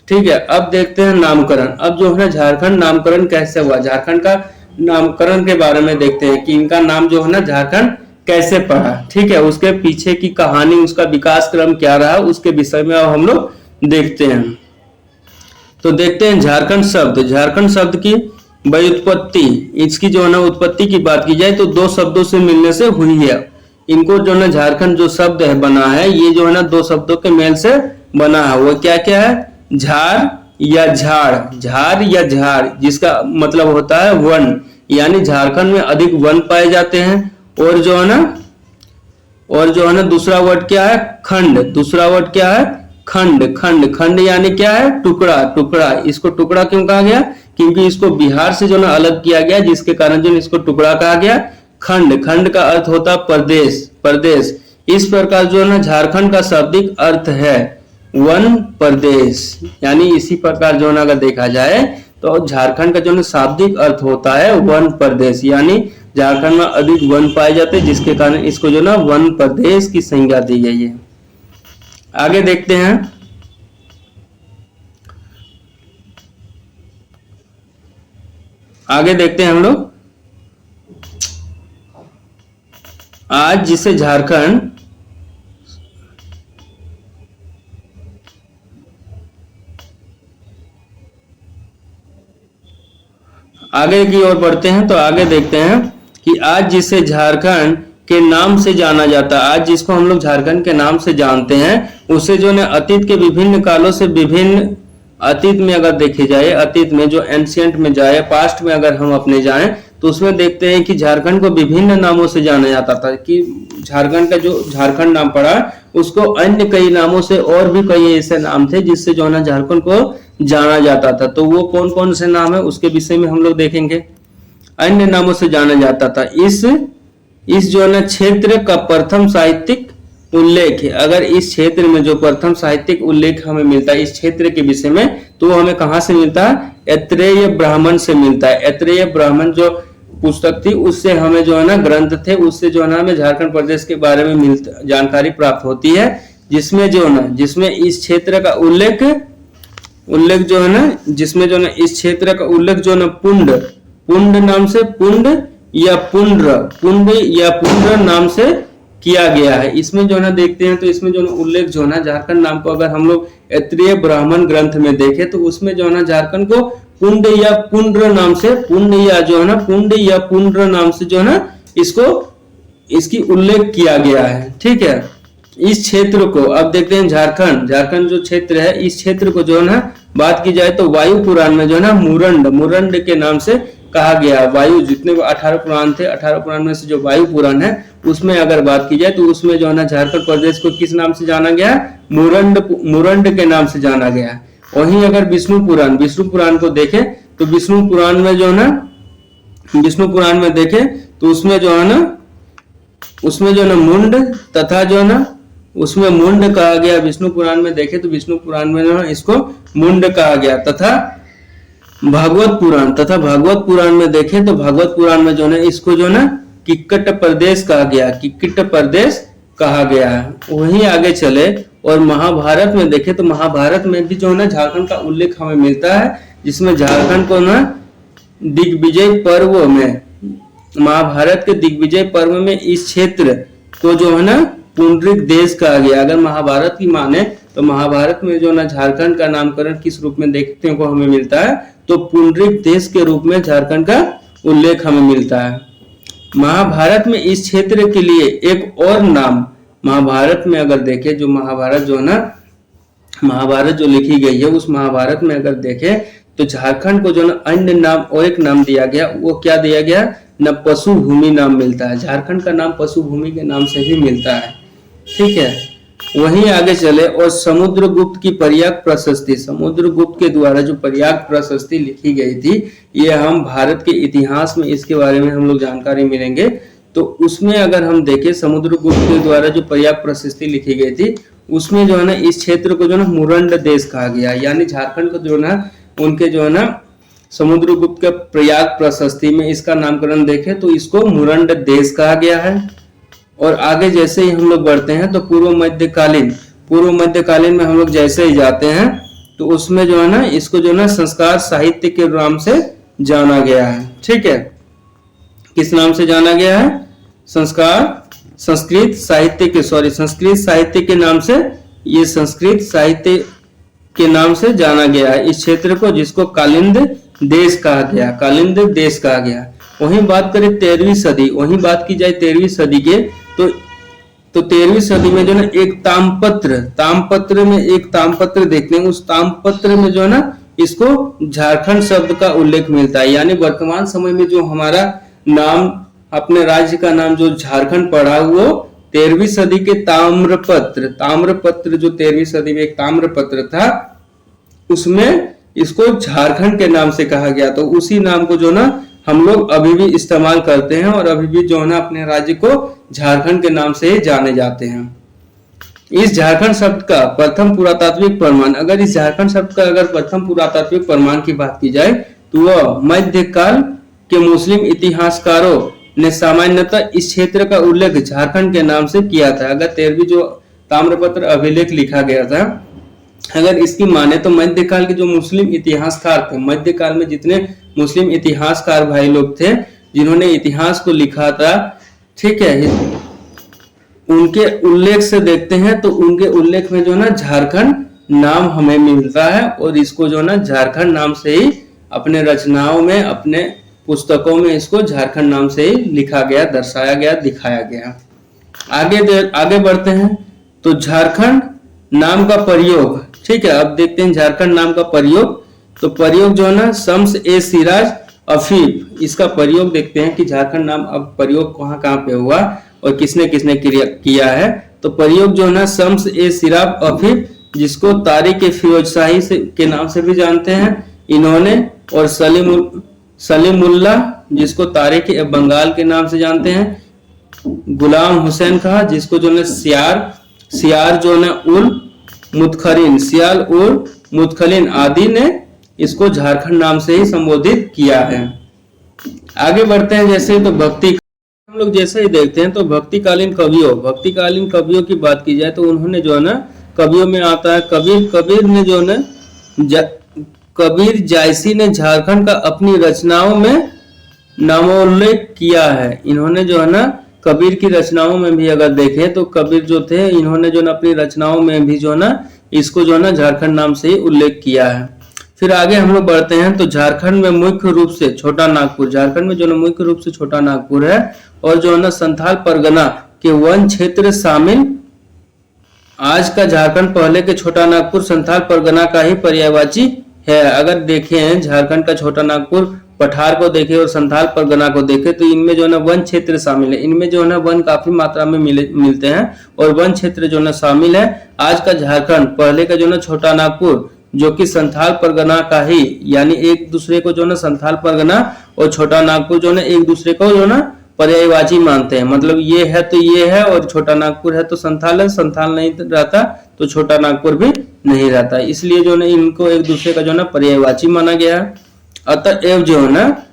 ठीक है, अब देखते हैं नामकरण। अब जो है ना झारखंड नामकरण कैसे हुआ, झारखंड का नामकरण के बारे में देखते हैं कि इनका नाम जो है ना झारखंड कैसे पड़ा। ठीक है, उसके पीछे की कहानी, उसका विकास क्रम क्या रहा, उसके विषय में अब हम लोग देखते हैं। तो देखते हैं झारखंड शब्द की व्युत्पत्ति। इसकी जो है ना उत्पत्ति की बात की जाए तो दो शब्दों से मिलने से हुई है। इनको जो है ना झारखंड जो शब्द है बना है, ये जो है ना दो शब्दों के मेल से बना है। वो क्या क्या है? झार या झाड़, जिसका मतलब होता है वन, यानी झारखंड में अधिक वन पाए जाते हैं। और जो है ना दूसरा वर्ड क्या है? खंड यानी क्या है? टुकड़ा। इसको टुकड़ा क्यों कहा गया? क्योंकि इसको बिहार से जो ना अलग किया गया, जिसके कारण जो इसको टुकड़ा कहा गया। खंड का अर्थ होता प्रदेश। इस प्रकार जो है ना झारखंड का शाब्दिक अर्थ है वन प्रदेश। यानी इसी प्रकार जो ना अगर देखा जाए तो झारखंड का जो ना शाब्दिक अर्थ होता है वन प्रदेश, यानी झारखंड में अधिक वन पाए जाते हैं, जिसके कारण इसको जो ना वन प्रदेश की संज्ञा दी गई है। आगे देखते हैं। हम लोग आज जिसे झारखंड आगे की ओर बढ़ते हैं तो आगे देखते हैं कि आज जिसे झारखंड के नाम से जाना जाता है, आज जिसको हम लोग झारखंड के नाम से जानते हैं, उसे जो है अतीत के विभिन्न कालों से अतीत में अगर देखे जाए, अतीत में जो एंशिएंट में जाए, पास्ट में अगर हम अपने जाएं तो उसमें देखते हैं कि झारखंड को विभिन्न नामों से जाना जाता था। कि झारखंड का जो झारखंड नाम पड़ा, उसको अन्य कई नामों से और भी कई ऐसे नाम थे जिससे जो है ना झारखंड को जाना जाता था। तो वो कौन कौन से नाम है उसके विषय में हम लोग देखेंगे। अन्य नामों से जाना जाता था। इस जो है ना क्षेत्र का प्रथम साहित्यिक उल्लेख है। अगर इस क्षेत्र में जो प्रथम साहित्यिक उल्लेख हमें मिलता है इस क्षेत्र के विषय में, तो वो हमें कहाँ से मिलता है? ऐत्रेय ब्राह्मण से मिलता है। ऐत्रेय ब्राह्मण जो पुस्तक थी, उससे हमें जो है ना ग्रंथ थे, उससे जो है ना हमें झारखंड प्रदेश के बारे में जानकारी प्राप्त होती है, जिसमें इस क्षेत्र का उल्लेख जो है ना, जिसमें जो है ना इस क्षेत्र का उल्लेख जो है ना पुंड नाम से, पुंड या पुंड्र नाम से किया गया है। इसमें जो है ना देखते हैं तो इसमें जो उल्लेख जो है ना झारखंड नाम को अगर हम लोग ऐत्रेय ब्राह्मण ग्रंथ में देखें तो उसमें जो है ना झारखंड को पुंड या पुंड्र नाम से, पुंड या पुंड्र नाम से जो है ना इसकी उल्लेख किया गया है। ठीक है, इस क्षेत्र को अब देखते हैं। झारखंड जो क्षेत्र है, इस क्षेत्र को जो है ना बात की जाए तो वायु पुराण में जो है ना मुरंड के नाम से कहा गया। वायु जितने 18 पुराण थे, 18 पुराण में से जो वायु पुराण है उसमें अगर बात की जाए तो उसमें जो है ना झारखंड प्रदेश को किस नाम से जाना गया? मुरंड के नाम से जाना गया। वहीं अगर विष्णु पुराण को देखें तो विष्णु पुराण में देखें तो उसमें जो है ना उसमें जो है ना मुंड तथा जो है ना उसमें मुंड कहा गया। विष्णु पुराण में देखे तो विष्णु पुराण में जो है इसको मुंड कहा गया, तथा भागवत पुराण में देखे तो भागवत पुराण में जो है इसको जो है ना किक्कट प्रदेश कहा गया, किक्किट प्रदेश कहा गया है। वहीं आगे चले और महाभारत में देखे तो महाभारत में भी जो है ना झारखंड का उल्लेख हमें मिलता है, जिसमें झारखंड को ना दिग्विजय पर्व में, महाभारत के दिग्विजय पर्व में इस क्षेत्र को जो है ना पुंडरीक देश कहा गया। अगर महाभारत की माने तो महाभारत में जो ना झारखंड का नामकरण किस रूप में देखने को हमें मिलता है, तो पुंडरीक देश के रूप में झारखंड का उल्लेख हमें मिलता है। महाभारत में इस क्षेत्र के लिए एक और नाम, महाभारत में अगर देखें जो महाभारत जो है ना महाभारत जो लिखी गई है उस महाभारत में अगर देखें तो झारखंड को जो ना अन्य नाम और एक नाम दिया गया, वो क्या दिया गया न पशु भूमि नाम मिलता है। झारखंड का नाम पशु भूमि के नाम से ही मिलता है, ठीक है। वहीं आगे चले और समुद्रगुप्त की प्रयाग प्रशस्ति, समुद्रगुप्त के द्वारा जो प्रयाग प्रशस्ति लिखी गई थी, ये हम भारत के इतिहास में इसके बारे में हम लोग जानकारी मिलेंगे। तो उसमें अगर हम देखें समुद्रगुप्त के द्वारा जो प्रयाग प्रशस्ति लिखी गई थी उसमें जो है ना इस क्षेत्र को जो है ना मुरंड देश कहा गया, यानी झारखंड को जो है ना उनके जो है ना समुद्रगुप्त के प्रयाग प्रशस्ति में इसका नामकरण देखें तो इसको मुरंड देश कहा गया है। और आगे जैसे ही हम लोग बढ़ते हैं तो पूर्व मध्यकालीन में हम लोग जैसे ही जाते हैं तो उसमें जो है ना इसको जो है ना संस्कार साहित्य के नाम से जाना गया है, ठीक है। किस नाम से जाना गया है? संस्कृत साहित्य के नाम से, ये संस्कृत साहित्य के नाम से जाना गया है इस क्षेत्र को, जिसको कालिंद देश कहा गया। वहीं बात करें 13वीं सदी, वहीं बात की जाए 13वीं सदी के तो 13वीं सदी में जो ना एक तामपत्र देखते हैं, उस तामपत्र में जो है ना इसको झारखंड शब्द का उल्लेख मिलता है। यानी वर्तमान समय में जो हमारा नाम, अपने राज्य का नाम जो झारखंड पड़ा, वो 13वीं सदी के ताम्रपत्र जो 13वीं सदी में एक ताम्रपत्र था उसमें इसको झारखंड के नाम से कहा गया। तो उसी नाम को जो ना हम लोग अभी भी इस्तेमाल करते हैं और अभी भी जो है ना अपने राज्य को झारखंड के नाम से जाने जाते हैं। इस झारखंड शब्द का प्रथम पुरातात्विक प्रमाण, अगर इस झारखंड शब्द का अगर प्रथम पुरातात्विक प्रमाण की बात की जाए तो वह मध्यकाल के मुस्लिम इतिहासकारों ने सामान्यतः इस क्षेत्र का उल्लेख झारखंड के नाम से किया था। अगर 13वीं जो ताम्रपत्र अभिलेख लिखा गया था, अगर इसकी माने तो मध्यकाल के जो मुस्लिम इतिहासकार थे, मध्यकाल में जितने मुस्लिम इतिहासकार भाई लोग थे जिन्होंने इतिहास को लिखा था, ठीक है, उनके उल्लेख से देखते हैं तो उनके उल्लेख में जो ना झारखंड नाम हमें मिलता है और इसको जो ना झारखंड नाम से ही अपने रचनाओं में, अपने पुस्तकों में इसको झारखंड नाम से ही लिखा गया, दर्शाया गया, दिखाया गया। आगे बढ़ते हैं तो झारखंड नाम का प्रयोग, ठीक है। अब देखते हैं झारखंड नाम का प्रयोग। तो प्रयोग जो है ना शम्स ए सिराज अफीफ, इसका प्रयोग देखते हैं कि झारखंड नाम अब प्रयोग कहाँ पे हुआ और किसने किसने किया है। तो प्रयोग जो है ना शम्स ए सिराज अफीफ, जिसको तारिक ए फिरोज शाही के नाम से भी जानते हैं इन्होंने, और सलीमुल्लाह जिसको तारिक ए बंगाल के नाम से जानते हैं, गुलाम हुसैन खां जिसको जो है सियार जो है उल मुतखरीन आदि ने इसको झारखंड नाम से ही संबोधित किया है। आगे बढ़ते हैं जैसे तो हम लोग जैसे ही देखते हैं तो भक्तिकालीन कवियों की बात की जाए तो उन्होंने जो है ना कवियों में आता है कबीर जायसी ने झारखंड का अपनी रचनाओं में नामोल्लेख किया है। इन्होंने जो है ना कबीर की रचनाओं में भी अगर देखें तो कबीर जो थे इन्होंने जो ना अपनी रचनाओं में भी जो ना इसको जो ना झारखंड नाम से ही उल्लेख किया है। फिर आगे हम लोग बढ़ते हैं तो झारखंड में मुख्य रूप से छोटा नागपुर, झारखंड में जो ना मुख्य रूप से छोटा नागपुर है और जो है ना संथाल परगना के वन क्षेत्र शामिल। आज का झारखंड पहले के छोटा नागपुर संथाल परगना का ही पर्यायवाची है। अगर देखें झारखंड का छोटा नागपुर पठार को देखें और संथाल परगना को देखें तो इनमें जो है ना वन क्षेत्र शामिल है। इनमें जो है ना वन काफी मात्रा में मिलते हैं और वन क्षेत्र जो है ना शामिल है। आज का झारखंड पहले का जो है ना छोटा नागपुर जो कि संथाल परगना का ही, यानी एक दूसरे को जो है ना संथाल परगना और छोटा नागपुर जो है ना एक दूसरे को जो है ना पर्यायवाची मानते हैं। मतलब ये है तो ये है, और छोटा नागपुर है तो संथाल है, संथाल नहीं रहता तो छोटा नागपुर भी नहीं रहता। इसलिए जो है इनको एक दूसरे का जो है पर्यायवाची माना गया है। अतएव जो है ना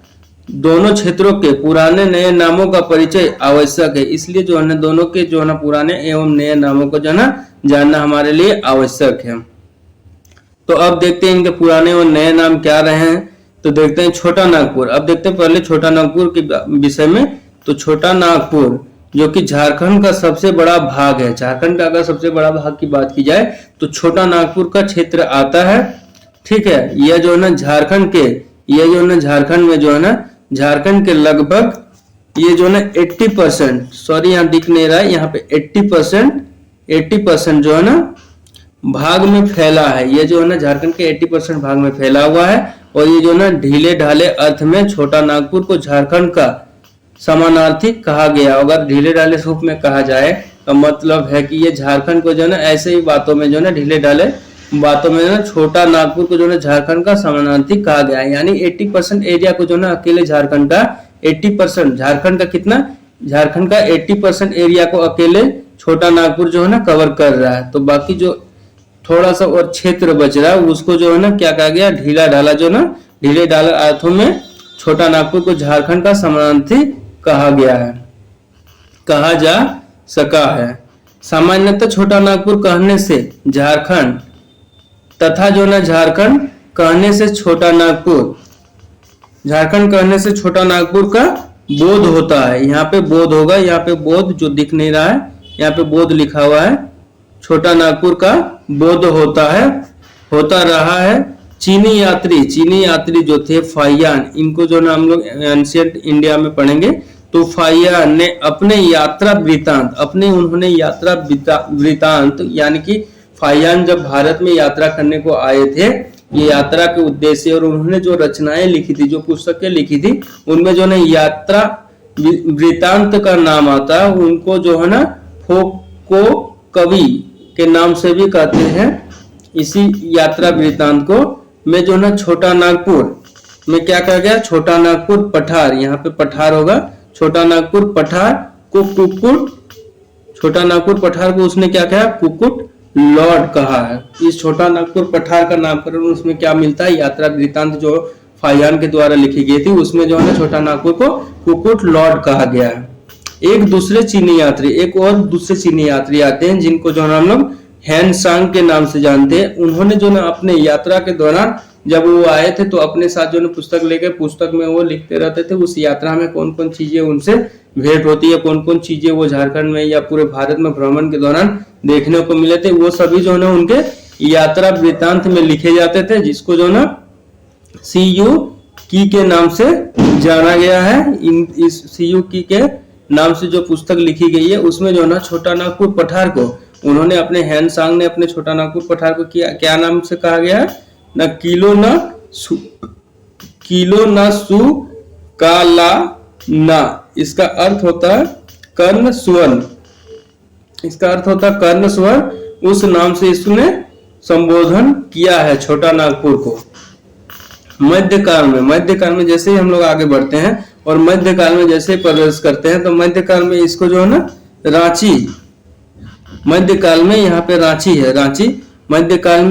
दोनों क्षेत्रों के पुराने नए नामों का परिचय आवश्यक है। इसलिए जो है दोनों के जो है पुराने एवं नए नामों को जो है जानना हमारे लिए आवश्यक है। तो अब देखते हैं इनके पुराने और नए नाम क्या रहे हैं। तो देखते हैं छोटा नागपुर। अब देखते हैं पहले छोटा नागपुर के विषय में। तो छोटा नागपुर जो कि झारखंड का सबसे बड़ा भाग है, झारखंड का अगर सबसे बड़ा भाग की बात की जाए तो छोटा नागपुर का क्षेत्र आता है। ठीक है, यह जो है ना झारखंड के, ये जो है ना झारखंड में जो है ना झारखंड के लगभग ये जो है ना 80%, सॉरी यहाँ दिख नहीं रहा है, यहाँ पे 80% जो है ना भाग में फैला है। ये जो है ना झारखंड के 80% भाग में फैला हुआ है। और ये जो ना ढीले ढाले अर्थ में छोटा नागपुर को झारखंड का समानार्थी कहा गया। अगर ढीले ढाले रूप में कहा जाए तो मतलब है कि ये झारखंड को जो है ना ऐसे ही बातों में जो है ना ढीले ढाले बातों में ना छोटा नागपुर को जो है झारखंड का समानार्थी कहा गया है। यानी 80% एरिया को जो ना अकेले झारखंड का 80%, झारखंड का कितना, झारखंड का 80% एरिया को अकेले छोटा नागपुर जो है ना कवर कर रहा है। तो बाकी जो थोड़ा सा और क्षेत्र बच रहा है उसको जो है ना क्या कहा गया, ढीला ढाला जो ना ढीले ढाला अर्थों में छोटा नागपुर को झारखंड का समानार्थी कहा गया है, कहा जा सका है। सामान्यतः छोटा नागपुर कहने से झारखंड तथा जो ना झारखंड कहने से छोटा नागपुर, झारखंड कहने से छोटा नागपुर का बोध होता है। यहाँ पे बोध होगा, यहाँ पे बोध जो दिख नहीं रहा है, यहाँ पे बोध लिखा हुआ है, छोटा नागपुर का बोध होता है, होता रहा है। चीनी यात्री जो थे फाहियान, इनको जो ना हम लोग एंशिएंट इंडिया में पढ़ेंगे। तो फाहियान ने अपने यात्रा वृतांत, उन्होंने यात्रा वृतांत यानी कि फाहियान जब भारत में यात्रा करने को आए थे, ये यात्रा के उद्देश्य और उन्होंने जो रचनाएं लिखी थी, जो पुस्तकें लिखी थी, उनमें जो है यात्रा वृतांत का नाम आता है। उनको जो है ना फोको कवि के नाम से भी कहते हैं। इसी यात्रा वृतांत को में जो ना छोटा नागपुर में क्या कहा गया, छोटा नागपुर पठार, यहाँ पे पठार होगा, छोटा नागपुर पठार को कुकुट, छोटा नागपुर पठार को उसने क्या कहा, कुकुट लॉर्ड कहा है। इस छोटा नागपुर पठार का नामकरण उसमें क्या मिलता है, यात्रा वृतांत जो फाहियान के द्वारा लिखी गई थी उसमें जो है ना छोटा नागपुर को कुकुट लॉर्ड कहा गया है। एक और दूसरे चीनी यात्री आते हैं जिनको जो है हम लोग हैन सांग के नाम से जानते हैं। उन्होंने जो ना अपने यात्रा के दौरान जब वो आए थे तो अपने साथ जो ना पुस्तक लेके पुस्तक में वो लिखते रहते थे उस यात्रा में कौन कौन चीजें उनसे भेंट होती है, कौन कौन चीजें वो झारखंड में या पूरे भारत में भ्रमण के दौरान देखने को मिले थे, वो सभी जो ना उनके यात्रा वृतांत में लिखे जाते थे, जिसको जो ना सीयू की के नाम से जाना गया है। इस सीयू की के नाम से जो पुस्तक लिखी गई है उसमें जो ना छोटा नागपुर पठार को उन्होंने अपने हैन सांग ने अपने छोटा नागपुर पठार को क्या नाम से कहा गया है, ना किलो ना सु काला ना, इसका अर्थ होता है कर्ण स्वर्ण, इसका अर्थ होता है कर्ण स्वर्ण। उस नाम से इसने संबोधन किया है छोटा नागपुर को। मध्यकाल में जैसे ही हम लोग आगे बढ़ते हैं और मध्यकाल में जैसे ही प्रवेश करते हैं तो मध्यकाल में इसको जो है ना रांची, मध्यकाल में यहाँ पे रांची है, रांची मध्यकाल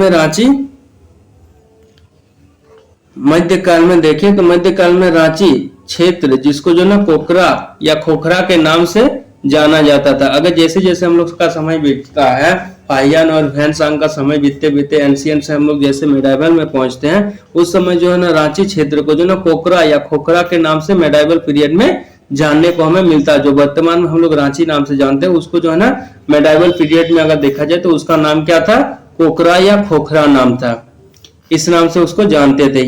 में देखें तो मध्यकाल में रांची क्षेत्र जिसको जो ना कोकरा या खोखरा के नाम से जाना जाता था। अगर जैसे जैसे हम लोग का समय बीतता है, फाहियान और हैन सांग का समय बीतते बीतते एंशिएंट से हम लोग जैसे मेडाइवल में पहुंचते हैं, उस समय जो है ना रांची क्षेत्र को जो ना कोकरा या खोखरा के नाम से मेडाइवल पीरियड में जानने को हमें मिलता है। जो वर्तमान में हम लोग रांची नाम से जानते हैं उसको जो है ना मेडाइवल पीरियड में अगर देखा जाए तो उसका नाम क्या था, कोकरा या खोखरा नाम था, इस नाम से उसको जानते थे।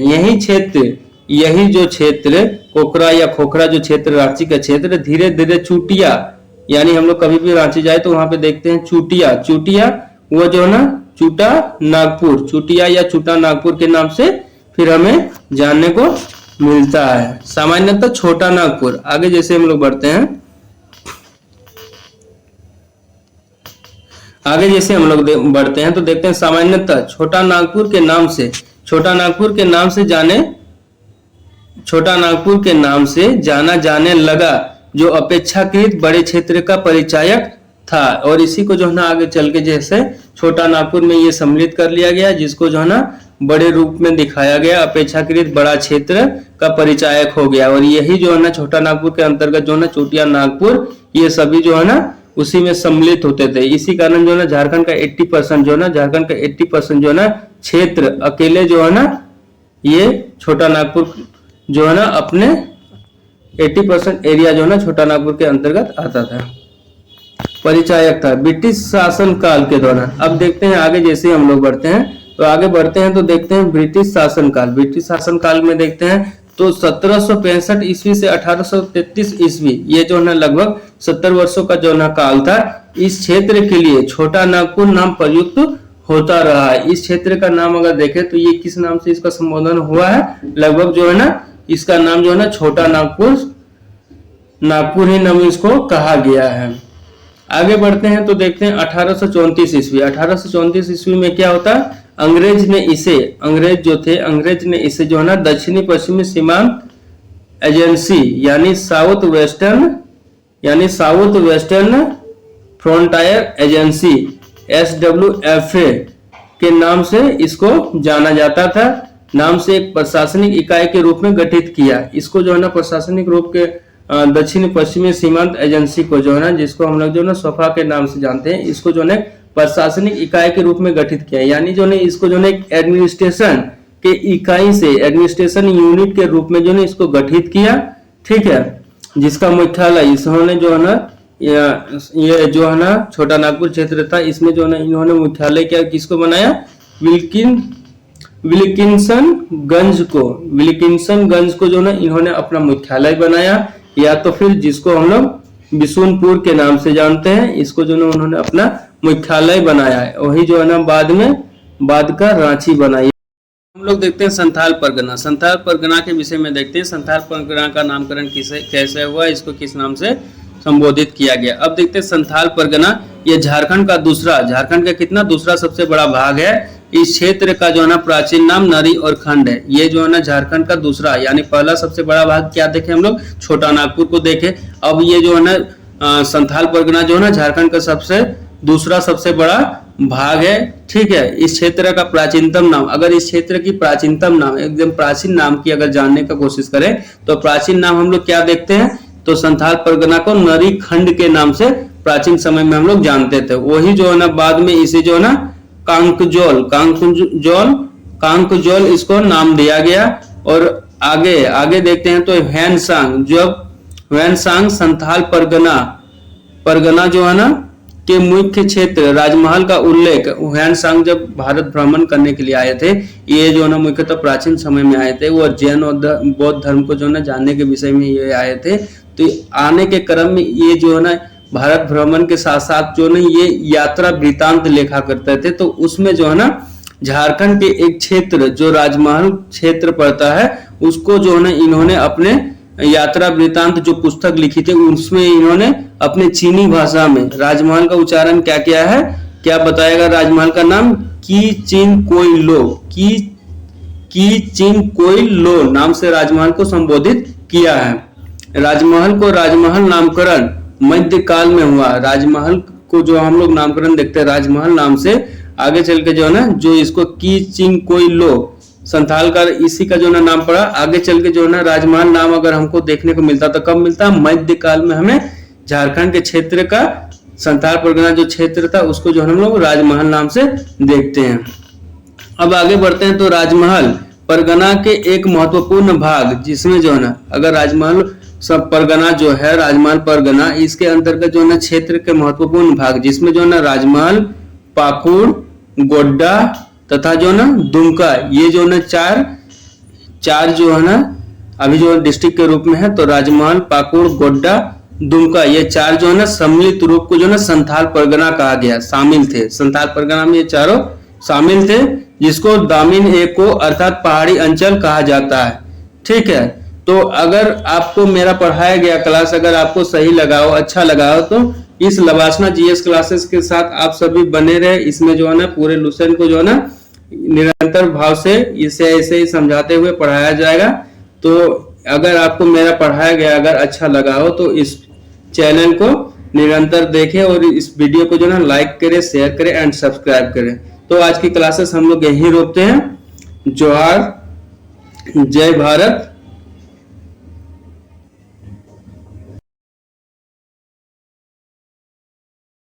यही जो क्षेत्र कोकरा या खोखरा जो क्षेत्र रांची का क्षेत्र धीरे धीरे चूटिया, यानी हम लोग कभी भी रांची जाए तो वहां पे देखते हैं चूटिया वो जो है ना चूटा नागपुर, चूटिया या चूटा नागपुर के नाम से फिर हमें जानने को मिलता है। सामान्यतः छोटा नागपुर, आगे जैसे हम लोग बढ़ते हैं, तो देखते हैं सामान्यतः छोटा नागपुर के नाम से जाना जाने लगा जो अपेक्षाकृत बड़े क्षेत्र का परिचायक था। और इसी को जो है ना आगे चल के जैसे छोटा नागपुर में ये सम्मिलित कर लिया गया, जिसको जो है ना बड़े रूप में दिखाया गया, अपेक्षाकृत बड़ा क्षेत्र का परिचायक हो गया। और यही जो है ना छोटा नागपुर के अंतर्गत जो है ना चोटिया नागपुर, ये सभी जो है ना उसी में सम्मिलित होते थे। इसी कारण जो है ना झारखंड का 80% जो है ना, झारखंड का 80% जो है ना क्षेत्र अकेले जो है ना ये छोटा नागपुर जो है ना अपने 80% एरिया जो है ना छोटा नागपुर के अंतर्गत आता था, परिचायक था ब्रिटिश शासन काल के दौरान। अब देखते हैं आगे, जैसे हम लोग बढ़ते हैं तो आगे बढ़ते हैं तो देखते हैं ब्रिटिश शासन काल। ब्रिटिश शासन काल में देखते हैं तो 1765 ईस्वी से 1833 ईस्वी, ये जो है लगभग 70 वर्षों का जो ना काल था। इस क्षेत्र के लिए छोटा नागपुर नाम प्रयुक्त होता रहा है। इस क्षेत्र का नाम अगर देखें तो ये किस नाम से इसका संबोधन हुआ है, लगभग जो है ना इसका नाम जो है ना छोटा नागपुर ही नाम इसको कहा गया है। आगे बढ़ते हैं तो देखते हैं 1834 ईस्वी। 1834 ईस्वी में क्या होता है, अंग्रेज ने इसे जो है ना दक्षिणी पश्चिमी सीमांत एजेंसी यानी south western frontier agency SWFA के नाम से इसको जाना जाता था, नाम से एक प्रशासनिक इकाई के रूप में गठित किया। इसको जो है ना प्रशासनिक रूप के दक्षिणी पश्चिमी सीमांत एजेंसी को जो है ना, जिसको हम लोग जो है ना सफा के नाम से जानते हैं, इसको जो है प्रशासनिक इकाई के रूप में गठित किया। यानी जो है इसको जो है एक एडमिनिस्ट्रेशन के इकाई से, एडमिनिस्ट्रेशन यूनिट के रूप में जो है इसको गठित किया, ठीक है, जिसका मुख्यालय इसने जो है ना ये जो है ना छोटा नागपुर क्षेत्र था, इसमें जो है ना इन्होंने मुख्यालय क्या किसको बनाया, विल्किंसनगंज को जो ना इन्होंने अपना मुख्यालय बनाया, या तो फिर जिसको हम लोग बिशुनपुर के नाम से जानते हैं, इसको जो ना उन्होंने अपना मुख्यालय बनाया है। वही जो है ना बाद का रांची बनाई। हम लोग देखते हैं संथाल परगना के विषय में देखते हैं। संथाल परगना का नामकरण कैसे हुआ, इसको किस नाम से संबोधित किया गया। अब देखते हैं संथाल परगना, ये झारखंड का दूसरा सबसे बड़ा भाग है। इस क्षेत्र का जो है ना प्राचीन नाम नरी और खंड है। ये जो है ना झारखंड का दूसरा, यानी पहला सबसे बड़ा भाग क्या देखे हम लोग, छोटा नागपुर को देखे। अब ये जो है ना संथाल परगना जो है ना झारखंड का दूसरा सबसे बड़ा भाग है, ठीक है। इस क्षेत्र का प्राचीनतम नाम, अगर इस क्षेत्र की प्राचीनतम नाम, एकदम प्राचीन नाम की अगर जानने का कोशिश करें तो प्राचीन नाम हम लोग क्या देखते हैं, तो संथाल परगना को नरी खंड के नाम से प्राचीन समय में हम लोग जानते थे। वही जो है ना बाद में इसे जो है ना कांकजोल इसको नाम दिया गया। और आगे देखते हैं तो ह्वेनसांग संथाल परगना जो है ना के मुख्य क्षेत्र राजमहल का उल्लेख, ह्वेनसांग जब भारत भ्रमण करने के लिए आए थे, ये जो है ना मुख्यतः प्राचीन समय में आए थे, वो जैन और बौद्ध धर्म को जो है ना जानने के विषय में ये आए थे। तो आने के क्रम में ये जो है ना भारत भ्रमण के साथ साथ जो ना ये यात्रा वृतांत लिखा करते थे। तो उसमें जो है ना झारखंड के एक क्षेत्र जो राजमहल क्षेत्र पड़ता है, उसको जो है ना इन्होंने अपने यात्रा वृतांत जो पुस्तक लिखी थी, उसमें इन्होंने अपने चीनी भाषा में राजमहल का उच्चारण क्या किया है, क्या बताएगा राजमहल का नाम, की चिन कोई लो नाम से राजमहल को संबोधित किया है। राजमहल नामकरण मध्यकाल में हुआ। राजमहल को जो हम लोग नामकरण देखते हैं राजमहल नाम से, आगे चल के जो है ना जो इसको की चिंग कोई लो संथाल का इसी का जो ना नाम पड़ा। आगे चल के जो है ना राजमहल नाम अगर हमको देखने को मिलता तो कब मिलता, मध्यकाल में हमें झारखंड के क्षेत्र का संथाल परगना जो क्षेत्र था उसको जो हम लोग राजमहल नाम से देखते हैं। अब आगे बढ़ते हैं तो राजमहल परगना के एक महत्वपूर्ण भाग, जिसमें जो है ना अगर राजमहल सब परगना जो है राजमहल परगना, इसके अंतर्गत जो है ना क्षेत्र के महत्वपूर्ण भाग, जिसमें जो है ना राजमहल, पाकुड़, गोड्डा तथा जो ना दुमका, ये जो ना चार जो है ना अभी जो डिस्ट्रिक्ट के रूप में है, तो राजमहल, पाकुड़, गोड्डा, दुमका, ये चार जो है ना सम्मिलित रूप को जो ना संथाल परगना कहा गया, शामिल थे। संथाल परगना में ये चारों शामिल थे, जिसको दामिन एको अर्थात पहाड़ी अंचल कहा जाता है, ठीक है। तो अगर आपको मेरा पढ़ाया गया क्लास अगर आपको सही लगा हो, अच्छा लगा हो, तो इस लवासना जीएस क्लासेस के साथ आप सभी बने रहे। इसमें जो है ना पूरे लुसेंट को जो है ना निरंतर भाव से इसे ऐसे ही समझाते हुए पढ़ाया जाएगा। तो अगर आपको मेरा पढ़ाया गया अगर अच्छा लगा हो तो इस चैनल को निरंतर देखें और इस वीडियो को जो ना लाइक करें, शेयर करें एंड सब्सक्राइब करें। तो आज की क्लासेस हम लोग यहीं रोकते हैं। जोहार, जय भारत,